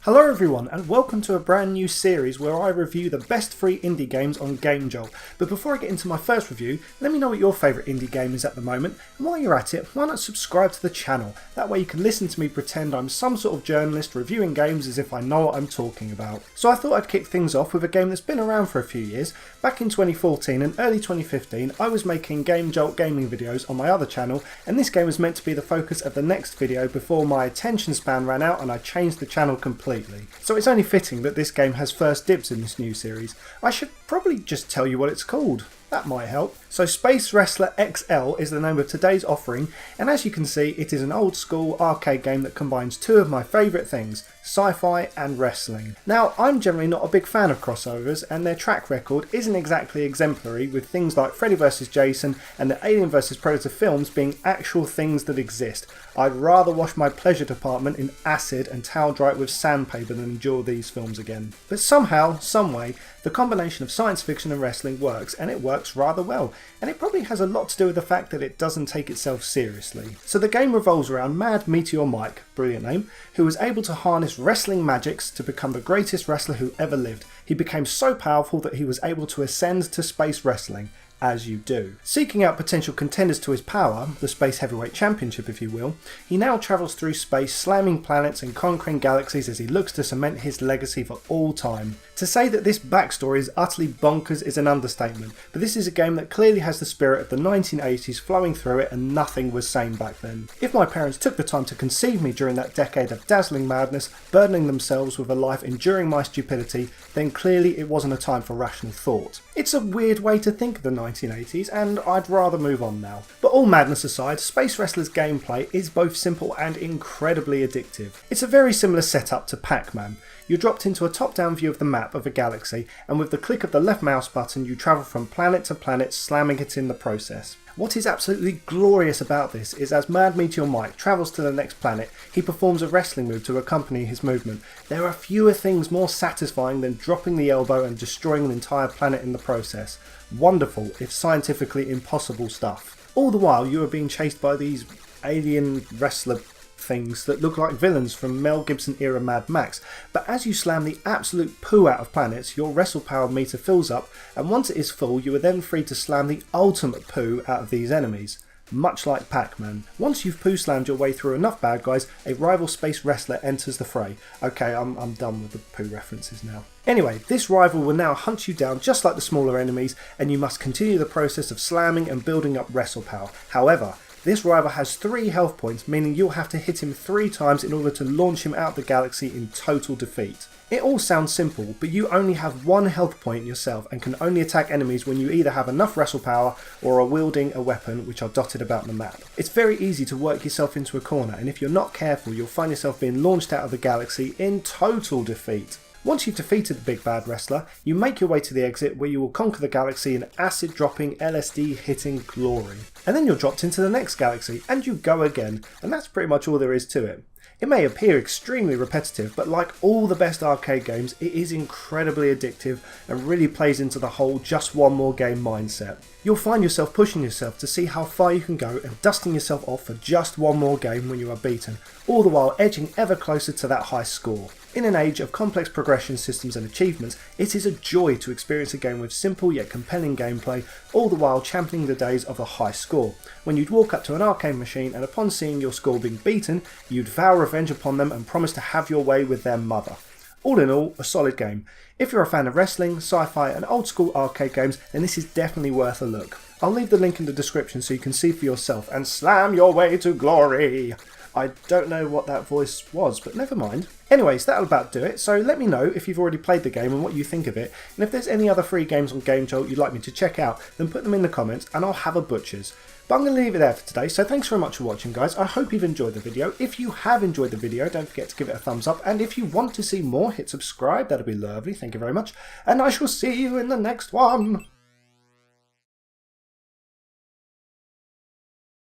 Hello everyone and welcome to a brand new series where I review the best free indie games on Gamejolt. But before I get into my first review, let me know what your favourite indie game is at the moment, and while you're at it, why not subscribe to the channel? That way you can listen to me pretend I'm some sort of journalist reviewing games as if I know what I'm talking about. So I thought I'd kick things off with a game that's been around for a few years. Back in 2014 and early 2015 I was making Gamejolt gaming videos on my other channel, and this game was meant to be the focus of the next video before my attention span ran out and I changed the channel completely. So it's only fitting that this game has first dibs in this new series. I should probably just tell you what it's called. That might help. So Space Wrestler XL is the name of today's offering, and as you can see it is an old school arcade game that combines two of my favourite things, sci-fi and wrestling. Now I'm generally not a big fan of crossovers, and their track record isn't exactly exemplary, with things like Freddy vs Jason and the Alien vs Predator films being actual things that exist. I'd rather wash my pleasure department in acid and towel dry it with sandpaper than endure these films again. But somehow, someway, the combination of science fiction and wrestling works, and it works rather well, and it probably has a lot to do with the fact that it doesn't take itself seriously. So the game revolves around Mad Meteor Mike, brilliant name, who was able to harness wrestling magics to become the greatest wrestler who ever lived. He became so powerful that he was able to ascend to space wrestling, as you do. Seeking out potential contenders to his power, the Space Heavyweight Championship if you will, he now travels through space, slamming planets and conquering galaxies as he looks to cement his legacy for all time. To say that this backstory is utterly bonkers is an understatement, but this is a game that clearly has the spirit of the 1980s flowing through it, and nothing was sane back then. If my parents took the time to conceive me during that decade of dazzling madness, burdening themselves with a life enduring my stupidity, then clearly it wasn't a time for rational thought. It's a weird way to think of the 1980s, and I'd rather move on now. But all madness aside, Space Wrestler's gameplay is both simple and incredibly addictive. It's a very similar setup to Pac-Man. You're dropped into a top-down view of the map of a galaxy, and with the click of the left mouse button you travel from planet to planet, slamming it in the process. What is absolutely glorious about this is as Mad Meteor Mike travels to the next planet, he performs a wrestling move to accompany his movement. There are fewer things more satisfying than dropping the elbow and destroying an entire planet in the process. Wonderful, if scientifically impossible stuff. All the while you are being chased by these alien wrestler things that look like villains from Mel Gibson era Mad Max, but as you slam the absolute poo out of planets, your wrestle power meter fills up, and once it is full you are then free to slam the ultimate poo out of these enemies. Much like Pac-Man. Once you've poo slammed your way through enough bad guys, a rival space wrestler enters the fray. Okay, I'm done with the poo references now. Anyway, this rival will now hunt you down just like the smaller enemies, and you must continue the process of slamming and building up wrestle power. However, this rival has 3 health points, meaning you'll have to hit him 3 times in order to launch him out the galaxy in total defeat. It all sounds simple, but you only have 1 health point yourself and can only attack enemies when you either have enough wrestle power or are wielding a weapon, which are dotted about the map. It's very easy to work yourself into a corner, and if you're not careful you'll find yourself being launched out of the galaxy in total defeat. Once you've defeated the big bad wrestler, you make your way to the exit where you will conquer the galaxy in acid dropping, LSD hitting glory. And then you're dropped into the next galaxy and you go again, and that's pretty much all there is to it. It may appear extremely repetitive, but like all the best arcade games, it is incredibly addictive and really plays into the whole just one more game mindset. You'll find yourself pushing yourself to see how far you can go and dusting yourself off for just one more game when you are beaten, all the while edging ever closer to that high score. In an age of complex progression systems and achievements, it is a joy to experience a game with simple yet compelling gameplay, all the while championing the days of a high score, when you'd walk up to an arcade machine and upon seeing your score being beaten, you'd vow revenge upon them and promise to have your way with their mother. All in all, a solid game. If you're a fan of wrestling, sci-fi and old school arcade games, then this is definitely worth a look. I'll leave the link in the description so you can see for yourself and slam your way to glory. I don't know what that voice was, but never mind. Anyways, that'll about do it, so let me know if you've already played the game and what you think of it, and if there's any other free games on Gamejolt you'd like me to check out, then put them in the comments and I'll have a butcher's. But I'm going to leave it there for today, so thanks very much for watching guys. I hope you've enjoyed the video. If you have enjoyed the video, don't forget to give it a thumbs up, and if you want to see more, hit subscribe, that'd be lovely, thank you very much, and I shall see you in the next one.